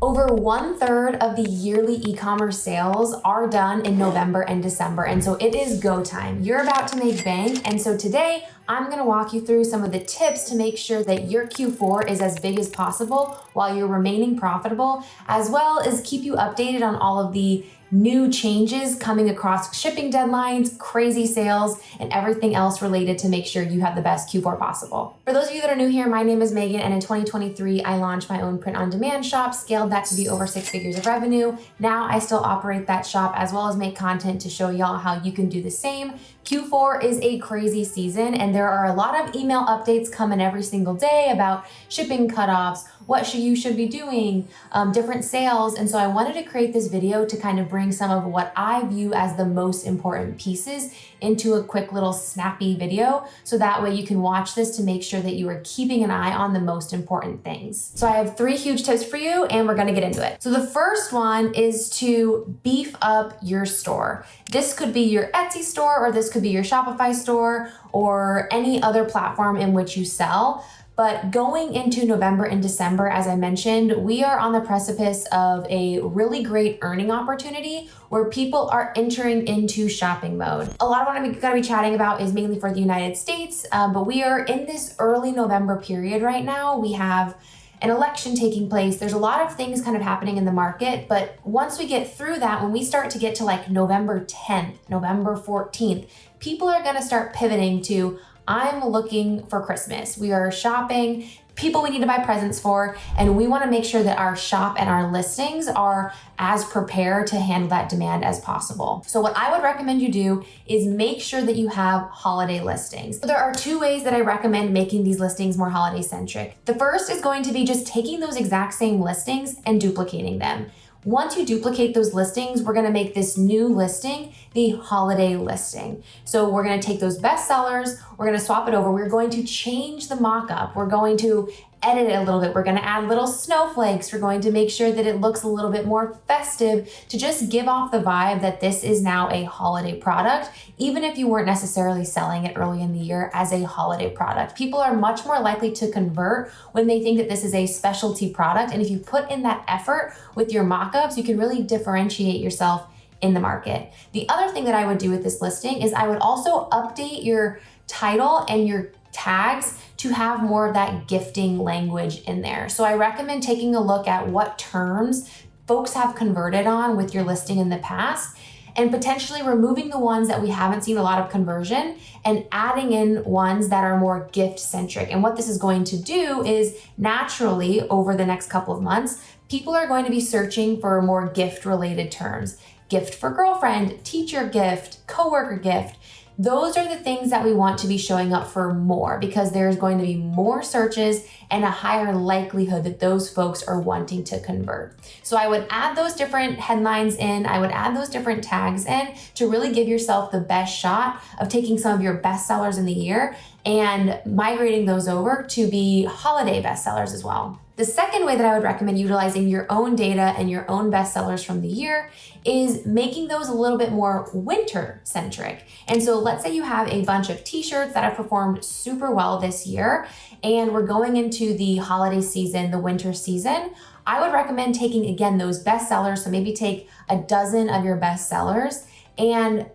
Over 1/3 of the yearly e-commerce sales are done in November and December, and so it is go time. You're about to make bank, and so today I'm gonna walk you through some of the tips to make sure that your Q4 is as big as possible while you're remaining profitable, as well as keep you updated on all of the new changes coming across shipping deadlines, crazy sales, and everything else related to make sure you have the best Q4 possible. For those of you that are new here, my name is Megan, and in 2023, I launched my own print-on-demand shop, scaled that to be over 6 figures of revenue. Now I still operate that shop as well as make content to show y'all how you can do the same. Q4 is a crazy season, and there are a lot of email updates coming every single day about shipping cutoffs, what you should be doing, different sales. And so I wanted to create this video to kind of bring some of what I view as the most important pieces into a quick little snappy video. So that way you can watch this to make sure that you are keeping an eye on the most important things. So I have 3 huge tips for you, and we're gonna get into it. So the first one is to beef up your store. This could be your Etsy store, or this could be your Shopify store, or any other platform in which you sell. But going into November and December, as I mentioned, we are on the precipice of a really great earning opportunity where people are entering into shopping mode. A lot of what I'm gonna be chatting about is mainly for the United States, but we are in this early November period right now. We have an election taking place. There's a lot of things kind of happening in the market, but once we get through that, when we start to get to like November 10th, November 14th, people are gonna start pivoting to, I'm looking for Christmas. We are shopping, people we need to buy presents for, and we wanna make sure that our shop and our listings are as prepared to handle that demand as possible. So what I would recommend you do is make sure that you have holiday listings. So there are 2 ways that I recommend making these listings more holiday centric. The first is going to be just taking those exact same listings and duplicating them. Once you duplicate those listings, we're gonna make this new listing the holiday listing. So we're gonna take those best sellers, we're gonna swap it over, we're going to change the mock-up, we're going to edit it a little bit, we're gonna add little snowflakes, we're going to make sure that it looks a little bit more festive to just give off the vibe that this is now a holiday product, even if you weren't necessarily selling it early in the year as a holiday product. People are much more likely to convert when they think that this is a specialty product, and if you put in that effort with your mock-ups, you can really differentiate yourself in the market. The other thing that I would do with this listing is I would also update your title and your tags to have more of that gifting language in there. So I recommend taking a look at what terms folks have converted on with your listing in the past, and potentially removing the ones that we haven't seen a lot of conversion and adding in ones that are more gift centric. And what this is going to do is naturally over the next couple of months, people are going to be searching for more gift related terms. Gift for girlfriend, teacher gift, coworker gift. Those are the things that we want to be showing up for more, because there's going to be more searches and a higher likelihood that those folks are wanting to convert. So I would add those different headlines in, I would add those different tags in to really give yourself the best shot of taking some of your best sellers in the year and migrating those over to be holiday bestsellers as well. The second way that I would recommend utilizing your own data and your own bestsellers from the year is making those a little bit more winter centric. And so let's say you have a bunch of t-shirts that have performed super well this year, and we're going into the holiday season, the winter season. I would recommend taking, again, those bestsellers. So maybe take a dozen of your bestsellers and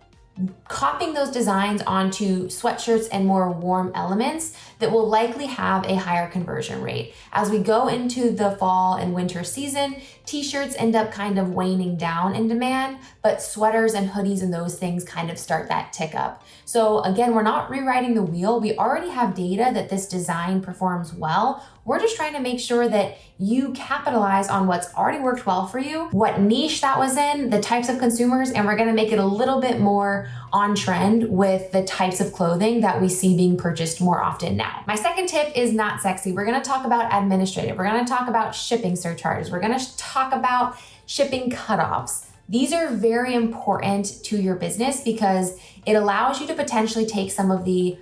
copying those designs onto sweatshirts and more warm elements that will likely have a higher conversion rate. As we go into the fall and winter season, t-shirts end up kind of waning down in demand, but sweaters and hoodies and those things kind of start that tick up. So again, we're not rewriting the wheel. We already have data that this design performs well. We're just trying to make sure that you capitalize on what's already worked well for you, what niche that was in, the types of consumers, and we're gonna make it a little bit more on trend with the types of clothing that we see being purchased more often now. My second tip is not sexy. We're gonna talk about administrative. We're gonna talk about shipping surcharges. We're gonna talk about shipping cutoffs. These are very important to your business because it allows you to potentially take some of the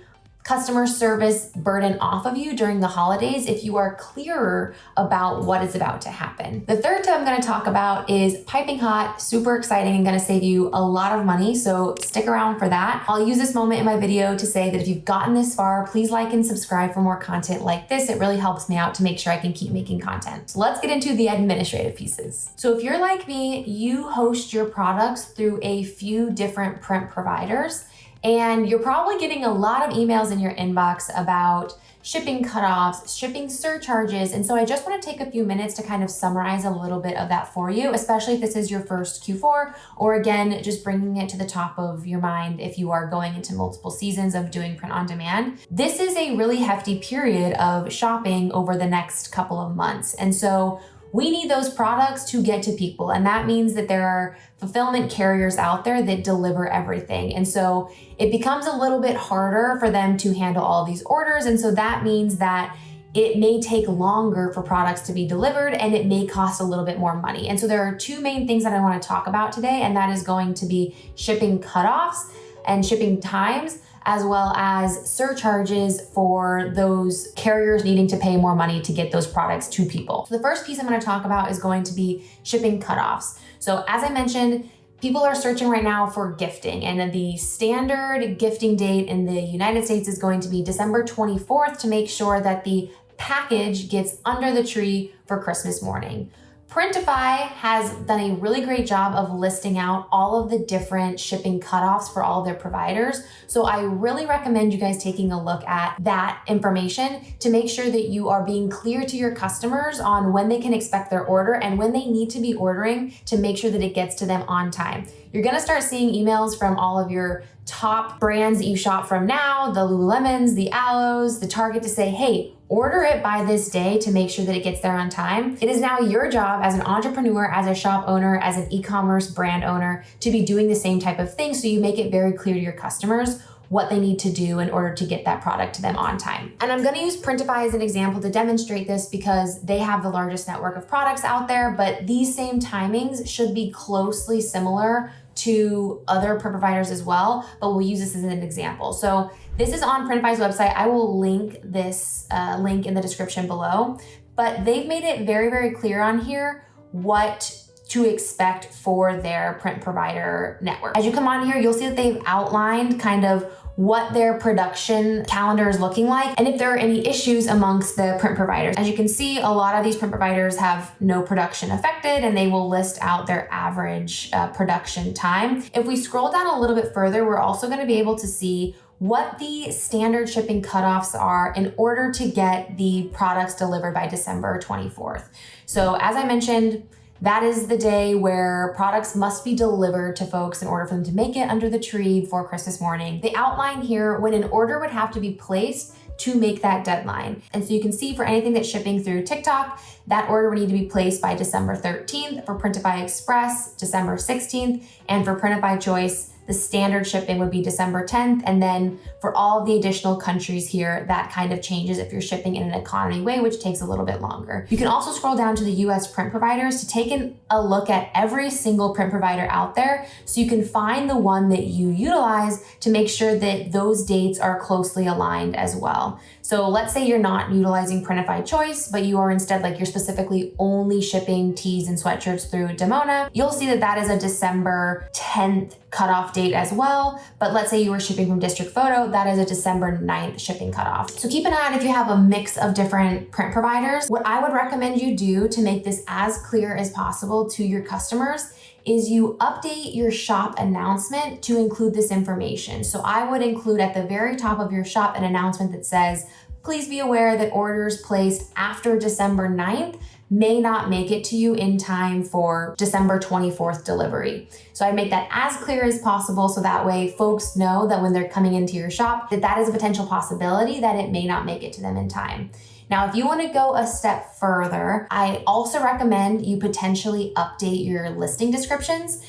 customer service burden off of you during the holidays if you are clearer about what is about to happen. The third tip I'm going to talk about is piping hot, super exciting, and going to save you a lot of money, so stick around for that. I'll use this moment in my video to say that if you've gotten this far, please like and subscribe for more content like this. It really helps me out to make sure I can keep making content. So let's get into the administrative pieces. So if you're like me, you host your products through a few different print providers, and you're probably getting a lot of emails in your inbox about shipping cutoffs, shipping surcharges. And so I just want to take a few minutes to kind of summarize a little bit of that for you, especially if this is your first Q4, or again, just bringing it to the top of your mind if you are going into multiple seasons of doing print on demand. This is a really hefty period of shopping over the next couple of months. And so we need those products to get to people. And that means that there are fulfillment carriers out there that deliver everything. And so it becomes a little bit harder for them to handle all these orders. And so that means that it may take longer for products to be delivered, and it may cost a little bit more money. And so there are two main things that I want to talk about today, and that is going to be shipping cutoffs and shipping times, as well as surcharges for those carriers needing to pay more money to get those products to people. So the first piece I'm going to talk about is going to be shipping cutoffs. So as I mentioned, people are searching right now for gifting, and the standard gifting date in the United States is going to be December 24th to make sure that the package gets under the tree for Christmas morning. Printify has done a really great job of listing out all of the different shipping cutoffs for all of their providers. So I really recommend you guys taking a look at that information to make sure that you are being clear to your customers on when they can expect their order and when they need to be ordering to make sure that it gets to them on time. You're gonna start seeing emails from all of your top brands that you shop from now, the Lululemons, the Aloes, the Target, to say, hey, order it by this day to make sure that it gets there on time. It is now your job as an entrepreneur, as a shop owner, as an e-commerce brand owner to be doing the same type of thing, so you make it very clear to your customers what they need to do in order to get that product to them on time. And I'm gonna use Printify as an example to demonstrate this because they have the largest network of products out there, but these same timings should be closely similar to other print providers as well, but we'll use this as an example. So this is on Printify's website. I will link this link in the description below, but they've made it very, very clear on here what to expect for their print provider network. As you come on here, you'll see that they've outlined kind of what their production calendar is looking like, and if there are any issues amongst the print providers. As you can see, a lot of these print providers have no production affected, and they will list out their average production time. If we scroll down a little bit further, we're also going to be able to see what the standard shipping cutoffs are in order to get the products delivered by December 24th. So as I mentioned, that is the day where products must be delivered to folks in order for them to make it under the tree before Christmas morning. They outline here when an order would have to be placed to make that deadline. And so you can see for anything that's shipping through TikTok, that order would need to be placed by December 13th, for Printify Express, December 16th, and for Printify Choice, the standard shipping would be December 10th. And then for all of the additional countries here, that kind of changes if you're shipping in an economy way, which takes a little bit longer. You can also scroll down to the US print providers to take a look at every single print provider out there, so you can find the one that you utilize to make sure that those dates are closely aligned as well. So let's say you're not utilizing Printify Choice, but you are instead, like, you're specifically only shipping tees and sweatshirts through Demona. You'll see that that is a December 10th cutoff date as well. But let's say you were shipping from District Photo, that is a December 9th shipping cutoff. So keep an eye on if you have a mix of different print providers. What I would recommend you do to make this as clear as possible to your customers is you update your shop announcement to include this information. So I would include at the very top of your shop an announcement that says, please be aware that orders placed after December 9th may not make it to you in time for December 24th delivery. So I make that as clear as possible, so that way folks know that when they're coming into your shop, that is a potential possibility that it may not make it to them in time. Now, if you want to go a step further, I also recommend you potentially update your listing descriptions.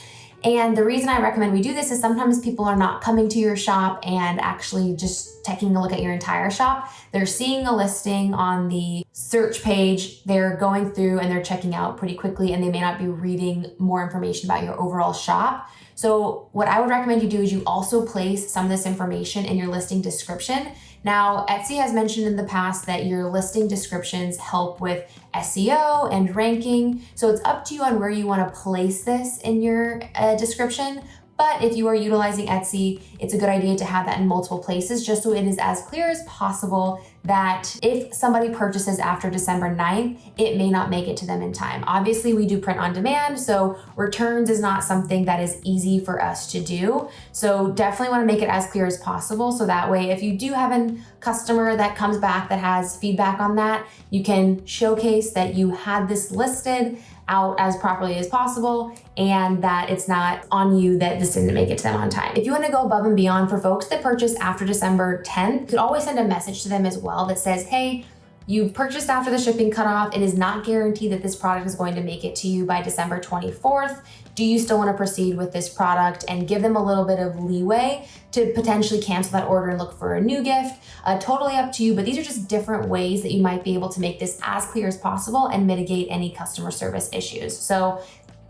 And the reason I recommend we do this is sometimes people are not coming to your shop and actually just taking a look at your entire shop. They're seeing a listing on the search page, they're going through and they're checking out pretty quickly, and they may not be reading more information about your overall shop. So what I would recommend you do is you also place some of this information in your listing description Now, Etsy has mentioned in the past that your listing descriptions help with SEO and ranking. So it's up to you on where you want to place this in your description. But if you are utilizing Etsy, it's a good idea to have that in multiple places just so it is as clear as possible that if somebody purchases after December 9th, it may not make it to them in time. Obviously, we do print on demand, so returns is not something that is easy for us to do. So definitely want to make it as clear as possible so that way if you do have a customer that comes back that has feedback on that, you can showcase that you had this listed out as properly as possible and that it's not on you that this didn't make it to them on time. If you want to go above and beyond for folks that purchase after December 10th, you could always send a message to them as well that says, hey, you've purchased after the shipping cutoff. It is not guaranteed that this product is going to make it to you by December 24th. Do you still want to proceed with this product? And give them a little bit of leeway to potentially cancel that order and look for a new gift. Totally up to you, but these are just different ways that you might be able to make this as clear as possible and mitigate any customer service issues. So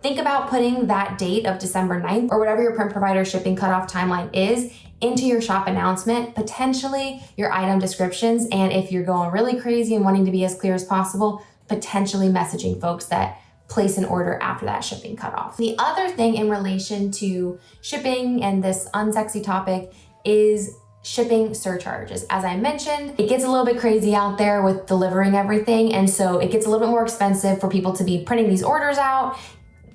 think about putting that date of December 9th or whatever your print provider shipping cutoff timeline is into your shop announcement, potentially your item descriptions, and if you're going really crazy and wanting to be as clear as possible, potentially messaging folks that place an order after that shipping cutoff. The other thing in relation to shipping and this unsexy topic is shipping surcharges. As I mentioned, it gets a little bit crazy out there with delivering everything, and so it gets a little bit more expensive for people to be printing these orders out,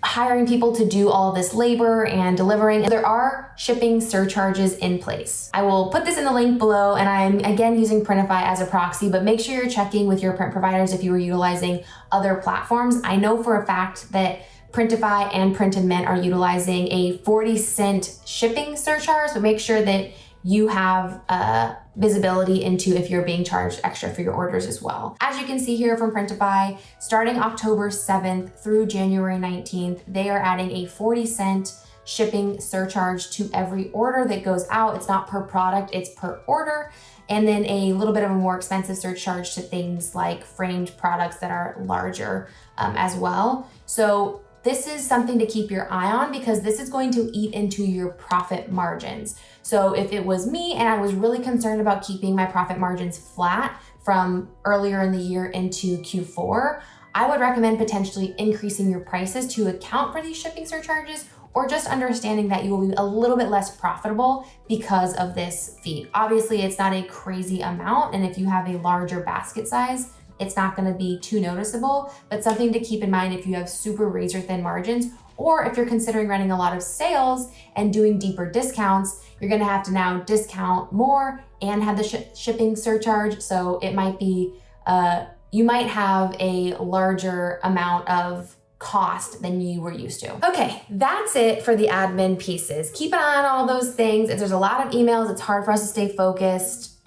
hiring people to do all of this labor and delivering. There are shipping surcharges in place. I will put this in the link below, and I'm again using Printify as a proxy, but make sure you're checking with your print providers if you are utilizing other platforms. I know for a fact that Printify and Print and Mint are utilizing a 40-cent shipping surcharge, but make sure that you have visibility into if you're being charged extra for your orders as well. As you can see here from Printify, starting October 7th through January 19th, they are adding a 40-cent shipping surcharge to every order that goes out. It's not per product, it's per order. And then a little bit of a more expensive surcharge to things like framed products that are larger as well. So this is something to keep your eye on because this is going to eat into your profit margins. So if it was me and I was really concerned about keeping my profit margins flat from earlier in the year into Q4, I would recommend potentially increasing your prices to account for these shipping surcharges, or just understanding that you will be a little bit less profitable because of this fee. Obviously, it's not a crazy amount, and if you have a larger basket size, it's not gonna be too noticeable, but something to keep in mind if you have super razor thin margins, or if you're considering running a lot of sales and doing deeper discounts, you're gonna have to now discount more and have the shipping surcharge. So it might be, you might have a larger amount of cost than you were used to. Okay, that's it for the admin pieces. Keep an eye on all those things. If there's a lot of emails, it's hard for us to stay focused.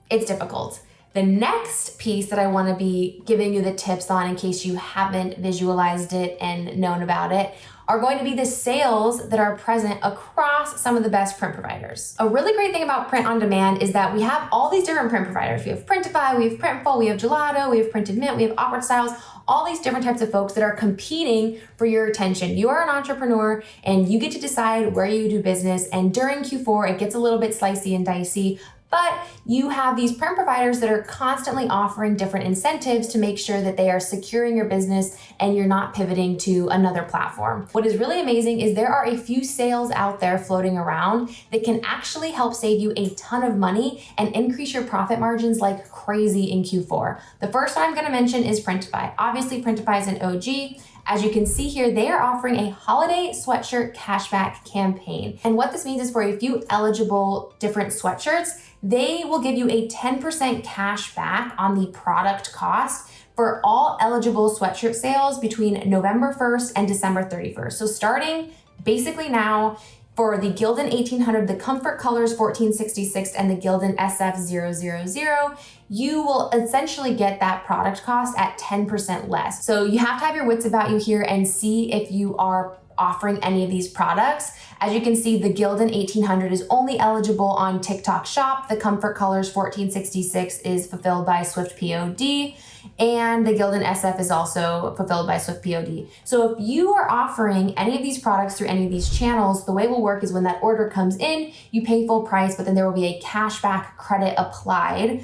It's difficult. The next piece that I want to be giving you the tips on in case you haven't visualized it and known about it are going to be the sales that are present across some of the best print providers. A really great thing about print on demand is that we have all these different print providers. We have Printify, we have Printful, we have Gelato, we have Print and Mint, we have Awkward Styles, all these different types of folks that are competing for your attention. You are an entrepreneur and you get to decide where you do business, and during Q4, it gets a little bit slicey and dicey, but you have these print providers that are constantly offering different incentives to make sure that they are securing your business and you're not pivoting to another platform. What is really amazing is there are a few sales out there floating around that can actually help save you a ton of money and increase your profit margins like crazy in Q4. The first one I'm gonna mention is Printify. Obviously, Printify is an OG. As you can see here, they are offering a holiday sweatshirt cashback campaign. And what this means is for a few eligible different sweatshirts, they will give you a 10% cash back on the product cost for all eligible sweatshirt sales between November 1st and December 31st. So starting basically now, for the Gildan 1800, the Comfort Colors 1466, and the Gildan SF000, you will essentially get that product cost at 10% less. So you have to have your wits about you here and see if you are offering any of these products. As you can see, the Gildan 1800 is only eligible on TikTok Shop. The Comfort Colors 1466 is fulfilled by Swift POD. and the Gildan SF is also fulfilled by Swift POD. So if you are offering any of these products through any of these channels, the way it will work is when that order comes in, you pay full price, but then there will be a cashback credit applied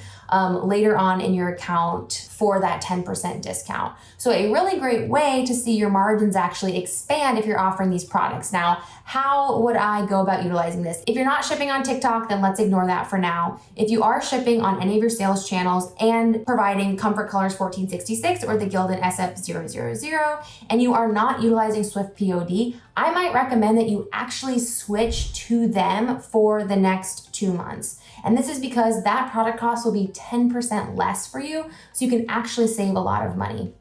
later on in your account for that 10% discount. So a really great way to see your margins actually expand if you're offering these products. Now, how would I go about utilizing this? If you're not shipping on TikTok, then let's ignore that for now. If you are shipping on any of your sales channels and providing Comfort Colors 1466 or the Gildan SF000, and you are not utilizing Swift POD, I might recommend that you actually switch to them for the next 2 months. And this is because that product cost will be 10% less for you, so you can actually save a lot of money.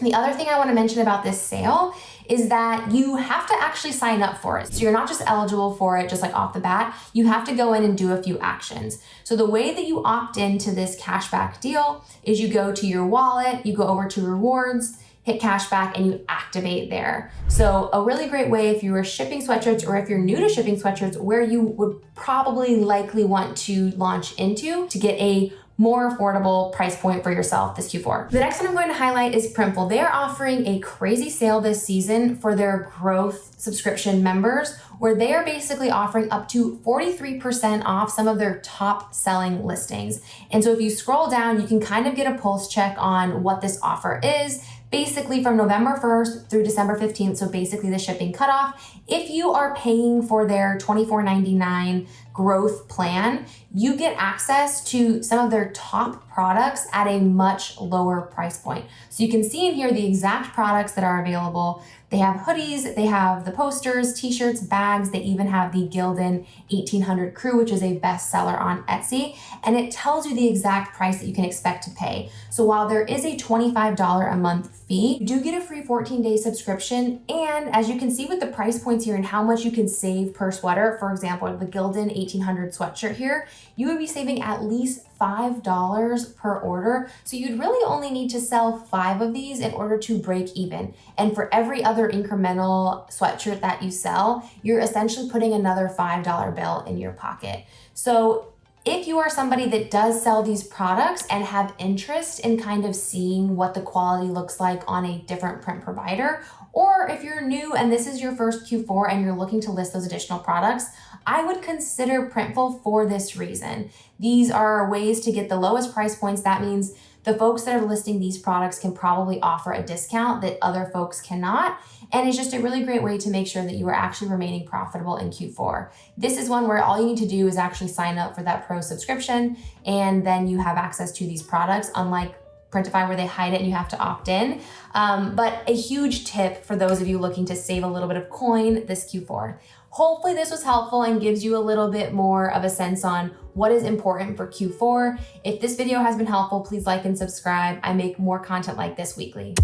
The other thing I want to mention about this sale is that you have to actually sign up for it. So you're not just eligible for it just like off the bat, you have to go in and do a few actions. So the way that you opt into this cashback deal is you go to your wallet, you go over to rewards, hit cashback, and you activate there. So a really great way if you are shipping sweatshirts or if you're new to shipping sweatshirts, where you would probably likely want to launch into to get a more affordable price point for yourself this Q4. The next one I'm going to highlight is Printful. They are offering a crazy sale this season for their growth subscription members, where they are basically offering up to 43% off some of their top selling listings. And so if you scroll down, you can kind of get a pulse check on what this offer is. Basically from November 1st through December 15th, so basically the shipping cutoff, if you are paying for their $24.99 growth plan, you get access to some of their top products at a much lower price point. So you can see in here the exact products that are available. They have hoodies, they have the posters, t-shirts, bags, they even have the Gildan 1800 Crew, which is a bestseller on Etsy, and it tells you the exact price that you can expect to pay. So while there is a $25 a month fee, you do get a free 14-day subscription, and as you can see with the price points here and how much you can save per sweater, for example, the Gildan 1800 sweatshirt here, you would be saving at least $5 per order. So you'd really only need to sell 5 of these in order to break even. And for every other incremental sweatshirt that you sell, you're essentially putting another $5 bill in your pocket. So if you are somebody that does sell these products and have interest in kind of seeing what the quality looks like on a different print provider, or if you're new and this is your first Q4 and you're looking to list those additional products, I would consider Printful for this reason. These are ways to get the lowest price points. That means the folks that are listing these products can probably offer a discount that other folks cannot. And it's just a really great way to make sure that you are actually remaining profitable in Q4. This is one where all you need to do is actually sign up for that pro subscription, and then you have access to these products, unlike Printify where they hide it and you have to opt in. But a huge tip for those of you looking to save a little bit of coin this Q4. Hopefully this was helpful and gives you a little bit more of a sense on what is important for Q4. If this video has been helpful, please like and subscribe. I make more content like this weekly.